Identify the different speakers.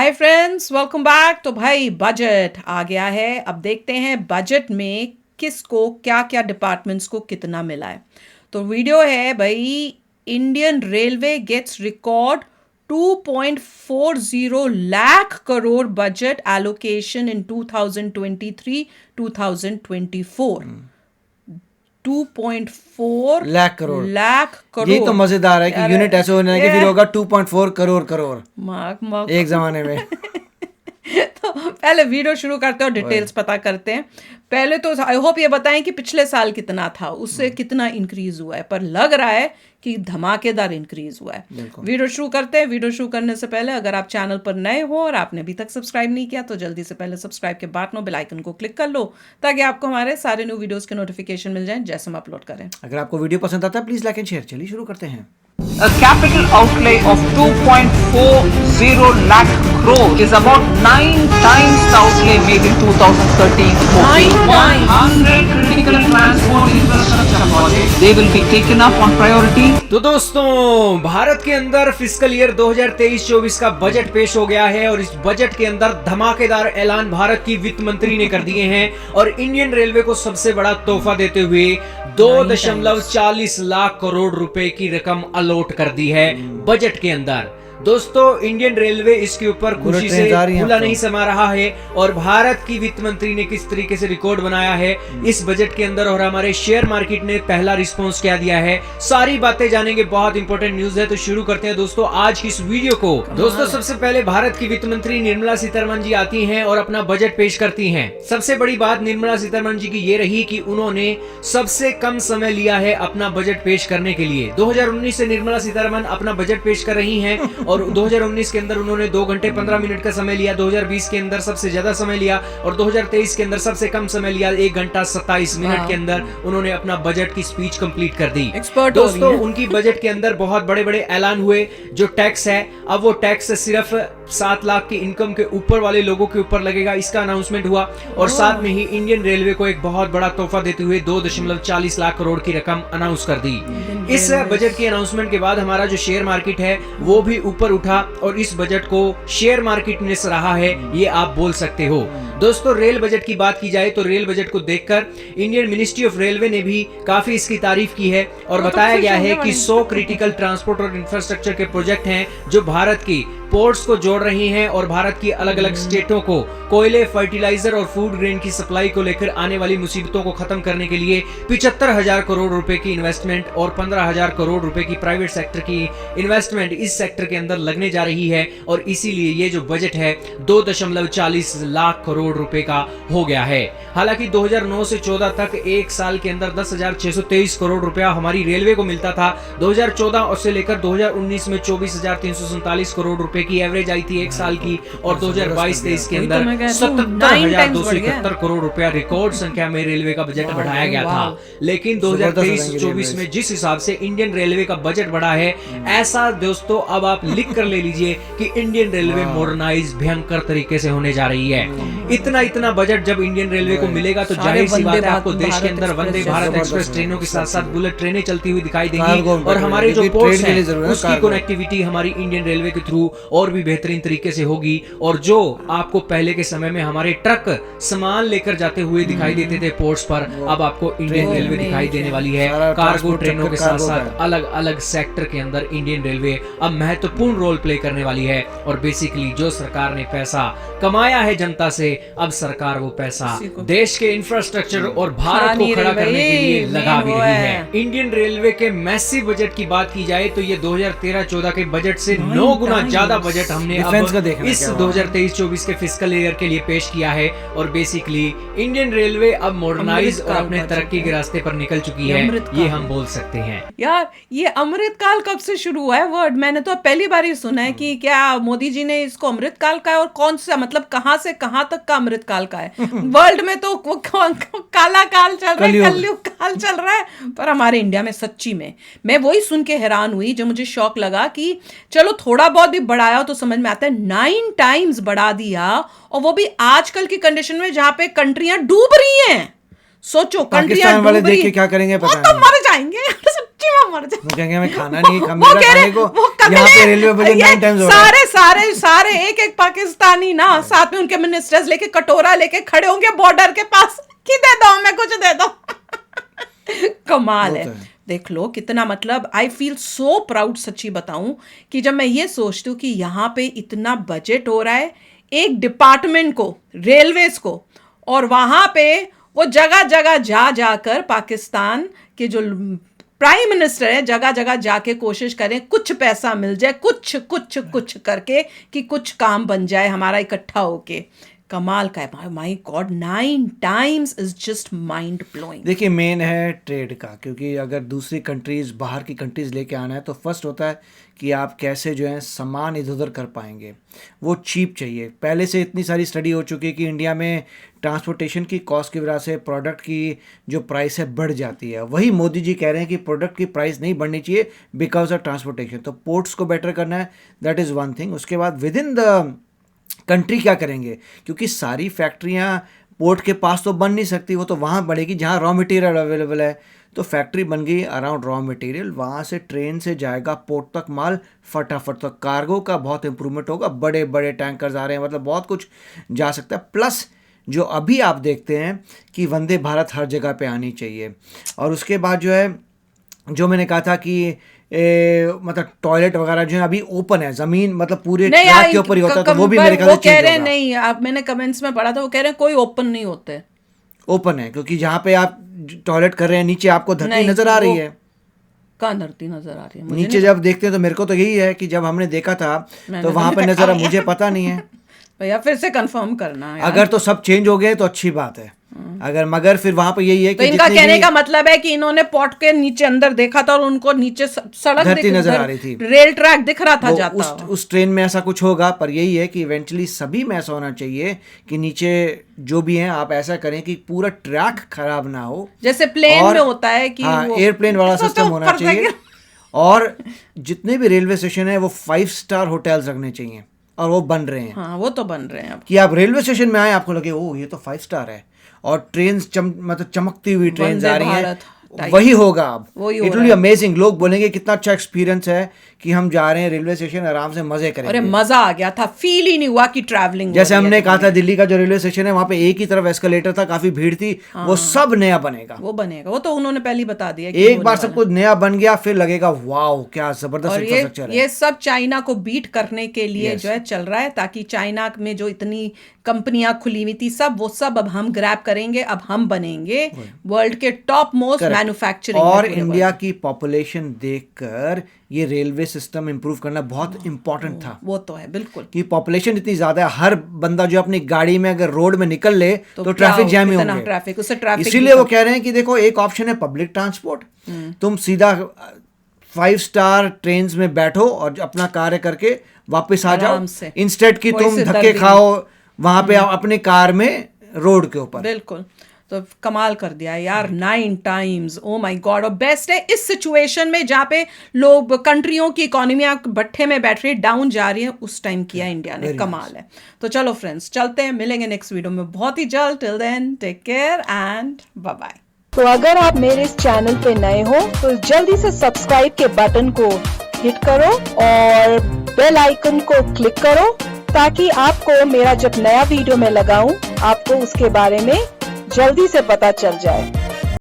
Speaker 1: Hi friends, welcome back. तो भाई budget आ गया है। अब देखते हैं बजट में किसको क्या क्या डिपार्टमेंट्स को कितना मिला है। तो वीडियो है भाई, Indian railway gets record 2.40 lakh crore budget allocation in 2023-2024। 2.4 lakh crore.
Speaker 2: यही तो मजेदार है कि यूनिट ऐसे होने कि फिर होगा 2.4 करोड़ करोड़
Speaker 1: मार्क
Speaker 2: एक जमाने में।
Speaker 1: तो पहले वीडियो शुरू करते हैं और डिटेल्स पता करते हैं। पहले तो आई होप ये बताएं कि पिछले साल कितना था, उससे कितना इंक्रीज हुआ है। पर लग रहा है कि धमाकेदार इंक्रीज हुआ है। वीडियो शुरू करते हैं। वीडियो शुरू करने से पहले अगर आप चैनल पर नए हो और आपने अभी तक सब्सक्राइब नहीं किया तो जल्दी से पहले सब्सक्राइब के बटन बेल आइकन को क्लिक कर लो ताकि आपको हमारे सारे न्यू वीडियोस के नोटिफिकेशन मिल जाएं जैसे हम अपलोड करें।
Speaker 2: अगर आपको वीडियो पसंद आता है प्लीज लाइक एंड शेयर। चलिए शुरू करते हैं।
Speaker 3: A capital outlay of 2.40 lakh crore is about 9 times the outlay made in 2013-14. 100 critical transport infrastructure projects. They will be taken up on priority.
Speaker 2: तो दोस्तों, भारत के अंदर फिस्कल ईयर 2023-24 का बजट पेश हो गया है और इस बजट के अंदर धमाकेदार ऐलान भारत की वित्त मंत्री ने कर दिए हैं और इंडियन रेलवे को सबसे बड़ा तोहफा देते हुए 2.40 लाख करोड़ रुपए की रकम अलॉट कर दी है बजट के अंदर। दोस्तों, इंडियन रेलवे इसके ऊपर खुशी से फूला नहीं समा रहा है और भारत की वित्त मंत्री ने किस तरीके से रिकॉर्ड बनाया है इस बजट के अंदर और हमारे शेयर मार्केट ने पहला रिस्पांस क्या दिया है, सारी बातें जानेंगे। बहुत इंपॉर्टेंट न्यूज है, तो शुरू करते हैं दोस्तों आज की इस वीडियो को। दोस्तों, सबसे पहले भारत की वित्त मंत्री निर्मला सीतारमण जी आती हैं और अपना बजट पेश करती हैं। सबसे बड़ी बात निर्मला सीतारमण जी की ये रही कि उन्होंने सबसे कम समय लिया है अपना बजट पेश करने के लिए। 2019 से निर्मला सीतारमण अपना बजट पेश कर रही हैं और 2019 के अंदर उन्होंने 2 घंटे 15 मिनट का समय लिया, 2020 के अंदर सबसे ज्यादा समय लिया और 2023 के अंदर सबसे कम समय लिया। 1 घंटा 27 मिनट के अंदर उन्होंने अपना बजट की स्पीच कंप्लीट कर दी। दोस्तों, उनकी बजट के अंदर बहुत बड़े बड़े ऐलान हुए। जो टैक्स है, अब वो टैक्स सिर्फ 7 लाख की इनकम के ऊपर वाले लोगों के ऊपर लगेगा, इसका अनाउंसमेंट हुआ और साथ में ही इंडियन रेलवे को एक बहुत बड़ा तोहफा देते हुए 2.40 लाख करोड़ की रकम अनाउंस कर दी। इस बजट की अनाउंसमेंट के बाद हमारा जो शेयर मार्केट है वो भी ऊपर उठा और इस बजट को शेयर मार्केट ने सराहा है, ये आप बोल सकते हो। दोस्तों, रेल बजट की बात की जाए तो रेल बजट को देखकर इंडियन मिनिस्ट्री ऑफ रेलवे ने भी काफी इसकी तारीफ की है और बताया गया है कि 100 क्रिटिकल ट्रांसपोर्ट और इंफ्रास्ट्रक्चर के प्रोजेक्ट हैं जो भारत की पोर्ट्स को जोड़ रही हैं और भारत की अलग अलग स्टेटों को कोयले, फर्टिलाइजर और फूड ग्रेन की सप्लाई को लेकर आने वाली मुसीबतों को खत्म करने के लिए 75,000 करोड़ रुपए की इन्वेस्टमेंट और 15,000 करोड़ रुपए की प्राइवेट सेक्टर की इन्वेस्टमेंट इस सेक्टर के अंदर लगने जा रही है और इसीलिए ये जो बजट है 2.40 लाख करोड़ रुपए का हो गया है। हालांकि 2009 से 14 तक एक साल के अंदर 10,623 करोड़ रुपया हमारी रेलवे को मिलता था। 2014 से लेकर 2019 में 24,347 करोड़ रुपए की एवरेज आई थी एक साल की और 2022-23 के अंदर 77,271 करोड़ रुपया रिकॉर्ड संख्या में रेलवे का बजट बढ़ाया गया था। लेकिन 2023-24 में जिस हिसाब से इंडियन रेलवे का बजट बढ़ा है, ऐसा दोस्तों अब आप लिख कर ले लीजिए कि इंडियन रेलवे मॉडर्नाइज भयंकर तरीके से होने जा रही है। इतना बजट जब इंडियन रेलवे को मिलेगा तो जाहिर सी बात है आपको देश के अंदर वंदे भारत एक्सप्रेस ट्रेनों के साथ साथ बुलेट ट्रेनें चलती हुई दिखाई देंगी और हमारे जो पोर्ट्स हैं उसकी कनेक्टिविटी हमारी इंडियन रेलवे के थ्रू और भी बेहतरीन तरीके से होगी। और जो आपको पहले के समय में हमारे ट्रक सामान लेकर जाते हुए दिखाई देते थे पोर्ट्स पर, अब आपको इंडियन रेलवे दिखाई देने वाली है। कार्गो ट्रेनों के साथ साथ अलग अलग सेक्टर के अंदर इंडियन रेलवे अब महत्वपूर्ण रोल प्ले करने वाली है और बेसिकली जो सरकार ने पैसा कमाया है जनता से, अब सरकार वो पैसा देश के इंफ्रास्ट्रक्चर और भारत को खड़ा करने के लिए लगा भी रही है। इंडियन रेलवे के मैसिव बजट की बात की जाए तो ये 2013-14 के बजट से 9 गुना ज्यादा बजट हमने अब इस 2023-24 के फिस्कल ईयर के लिए पेश किया है और बेसिकली इंडियन रेलवे अब मॉडर्नाइज और अपने तरक्की के रास्ते पर निकल चुकी है, ये हम बोल सकते हैं।
Speaker 1: यार, ये अमृत काल कब से शुरू हुआ है वर्ड? मैंने तो पहली बार ही सुना है कि क्या मोदी जी ने इसको अमृत काल का है और कौन सा, मतलब कहां से कहां तक का अमृत काल का है? वर्ल्ड में तो काला काल चल रहा है, कलयुग काल चल रहा है, पर हमारे इंडिया में सच्ची में मैं वही सुन के हैरान हुई जो मुझे शौक लगा कि चलो थोड़ा बहुत भी बढ़ाया तो समझ में आता है, 9 टाइम्स बढ़ा दिया और वो भी आजकल की कंडीशन में जहां पे कंट्रियां डूब रही हैं। सोचो, कंट्रियां
Speaker 4: पाकिस्तान वाले
Speaker 1: डूब रही
Speaker 4: देख के क्या करेंगे
Speaker 1: वो
Speaker 4: पता
Speaker 1: तो
Speaker 4: नहीं।
Speaker 1: मर जाएंगे सच्ची में मर जाएंगे।
Speaker 4: वो कहेंगे हमें खाना नहीं,
Speaker 1: वो
Speaker 4: मेरा
Speaker 1: कह रहे
Speaker 4: खाने को
Speaker 1: वो कमले,
Speaker 4: यहाँ पे रेलवे बजट 9 टाइम्स हो रहा है।
Speaker 1: सारे एक पाकिस्तानी ना साथ में उनके मिनिस्टर्स लेके कटोरा लेके खड़े होंगे बॉर्डर के पास कि दे दो हमें कुछ दे दो। कमाल
Speaker 4: वो
Speaker 1: है।
Speaker 4: तो है।
Speaker 1: देख लो कितना, मतलब आई फील सो प्राउड सच्ची बताऊं कि जब मैं ये सोचती हूँ कि यहाँ पे इतना बजट हो रहा है एक डिपार्टमेंट को, रेलवेज को, और वहां पे वो जगह जगह जाकर पाकिस्तान के जो प्राइम मिनिस्टर है जगह जगह जाके कोशिश करें कुछ पैसा मिल जाए, कुछ करके कि कुछ काम बन जाए हमारा इकट्ठा होके। कमाल का है। My God, 9 times is just mind blowing.
Speaker 4: देखिए मेन है ट्रेड का, क्योंकि अगर दूसरी कंट्रीज, बाहर की कंट्रीज लेके आना है तो फर्स्ट होता है कि आप कैसे जो है सामान इधर उधर कर पाएंगे, वो चीप चाहिए। पहले से इतनी सारी स्टडी हो चुकी है कि इंडिया में ट्रांसपोर्टेशन की कॉस्ट की वजह से प्रोडक्ट की जो प्राइस है बढ़ जाती है। वही मोदी जी कह रहे हैं कि प्रोडक्ट की प्राइस नहीं बढ़नी चाहिए बिकॉज ऑफ ट्रांसपोर्टेशन। तो पोर्ट्स को बेटर करना है, दैट इज़ वन थिंग। उसके बाद विद इन द कंट्री क्या करेंगे, क्योंकि सारी फैक्ट्रियां पोर्ट के पास तो बन नहीं सकती, वो तो वहाँ बढ़ेगी जहाँ रॉ मटेरियल अवेलेबल है। तो फैक्ट्री बन गई अराउंड रॉ मटेरियल, वहाँ से ट्रेन से जाएगा पोर्ट तक माल फटाफट। तो कार्गो का बहुत इंप्रूवमेंट होगा, बड़े बड़े टैंकर्स आ रहे हैं, मतलब बहुत कुछ जा सकता है। प्लस जो अभी आप देखते हैं कि वंदे भारत हर जगह पे आनी चाहिए। और उसके बाद जो है, जो मैंने कहा था कि मतलब टॉयलेट वगैरह जो है अभी ओपन है, जमीन मतलब पूरे ट्रैक के ऊपर ही होता है, तो वो भी मेरे ख्याल से
Speaker 1: कह रहे
Speaker 4: चेंज होगा।
Speaker 1: नहीं, आप मैंने कमेंट्स में पढ़ा था वो कह रहे हैं कोई ओपन नहीं होते।
Speaker 4: ओपन है क्योंकि जहाँ पे आप टॉयलेट कर रहे हैं नीचे आपको धरती
Speaker 1: नहीं,
Speaker 4: नजर आ रही है।
Speaker 1: कहाँ धरती नजर आ रही है मुझे
Speaker 4: नीचे जब देखते हैं तो मेरे को तो यही है कि जब हमने देखा था तो वहां पे नजर आ, मुझे पता नहीं है
Speaker 1: भैया, फिर से कंफर्म करना है।
Speaker 4: अगर तो सब चेंज हो गए तो अच्छी बात है, अगर मगर फिर वहां पे यही है
Speaker 1: तो
Speaker 4: कि
Speaker 1: इनका
Speaker 4: जितने
Speaker 1: कहने
Speaker 4: भी
Speaker 1: का मतलब है कि इन्होंने पॉट के नीचे अंदर देखा था और उनको नीचे सड़क
Speaker 4: धरती नजर आ रही थी,
Speaker 1: रेल ट्रैक दिख रहा था
Speaker 4: वो
Speaker 1: जाता
Speaker 4: उस ट्रेन में ऐसा कुछ होगा। पर यही है कि इवेंचुअली सभी में ऐसा होना चाहिए कि नीचे जो भी हैं आप ऐसा करें कि पूरा ट्रैक खराब ना हो,
Speaker 1: जैसे प्लेन में होता है कि
Speaker 4: हाँ,
Speaker 1: वो
Speaker 4: एयरप्लेन वाला
Speaker 1: तो
Speaker 4: सिस्टम होना
Speaker 1: ऊपर से
Speaker 4: चाहिए। और जितने भी रेलवे स्टेशन है वो 5 स्टार होटल्स रखने चाहिए, और वो बन रहे हैं।
Speaker 1: हाँ, वो तो बन रहे हैं अब।
Speaker 4: कि आप रेलवे स्टेशन में आए आपको लगे ओ ये तो 5 स्टार है, और ट्रेन मतलब चमकती हुई ट्रेन
Speaker 1: वंदे
Speaker 4: आ रही हैं,
Speaker 1: भारत टाइप।
Speaker 4: वही होगा अब।
Speaker 1: वही हो
Speaker 4: इट विल बी अमेजिंग। लोग बोलेंगे कितना अच्छा एक्सपीरियंस है कि हम जा रहे हैं रेलवे स्टेशन, आराम से मजे
Speaker 1: अरे
Speaker 4: करेंगे।
Speaker 1: मजा आ गया था, फील ही नहीं हुआ कि ट्रैवलिंग
Speaker 4: जैसे हमने कहा था दिल्ली का जो रेलवे स्टेशन है वहां पे एक ही तरफ एस्केलेटर था, काफी भीड़ थी, वो सब नया बनेगा।
Speaker 1: वो बनेगा, वो तो उन्होंने पहले ही बता दिया कि
Speaker 4: एक बार सब कुछ नया बन गया फिर लगेगा वाओ क्या जबरदस्त
Speaker 1: और
Speaker 4: इंफ्रास्ट्रक्चर है।
Speaker 1: ये सब चाइना को बीट करने के लिए जो है चल रहा है, ताकि चाइना में जो इतनी कंपनियां खुली हुई थी सब वो सब अब हम ग्रैब करेंगे, अब हम बनेंगे वर्ल्ड के टॉप मोस्ट मैन्युफैक्चरिंग।
Speaker 4: और इंडिया की पॉपुलेशन देखकर ये रेलवे सिस्टम इंप्रूव करना बहुत इंपॉर्टेंट था।
Speaker 1: वो तो है बिल्कुल,
Speaker 4: कि पॉपुलेशन इतनी ज्यादा है, हर बंदा जो अपनी गाड़ी में अगर रोड में निकल ले तो ट्रैफिक जैम ही होंगे।
Speaker 1: ट्रैफिक, उससे ट्रैफिक
Speaker 4: इसीलिए वो कह रहे हैं कि देखो एक ऑप्शन है पब्लिक ट्रांसपोर्ट, तुम सीधा 5 स्टार ट्रेन में बैठो और अपना कार्य करके वापस आ जाओ,
Speaker 1: आराम से।
Speaker 4: इंस्टेड कि
Speaker 1: कोई
Speaker 4: तुम
Speaker 1: से
Speaker 4: धक्के
Speaker 1: दर्द
Speaker 4: खाओ वहां पे अपने कार में रोड के ऊपर।
Speaker 1: बिल्कुल। तो कमाल कर दिया यार, 9 टाइम्स, ओ माय गॉड। और बेस्ट है इस सिचुएशन में जहाँ पे लोग कंट्रियों की इकोनॉमी भट्ठे में बैठ रही, डाउन जा रही है, उस टाइम किया इंडिया ने, कमाल है। तो चलो फ्रेंड्स चलते हैं, मिलेंगे नेक्स्ट वीडियो में बहुत ही जल्द। Till then take care and bye bye.
Speaker 5: तो अगर आप मेरे इस चैनल पे नए हो तो जल्दी से सब्सक्राइब के बटन को हिट करो और बेल आइकन को क्लिक करो, ताकि आपको मेरा जब नया वीडियो मैं लगाऊं आपको उसके बारे में जल्दी से पता चल जाए।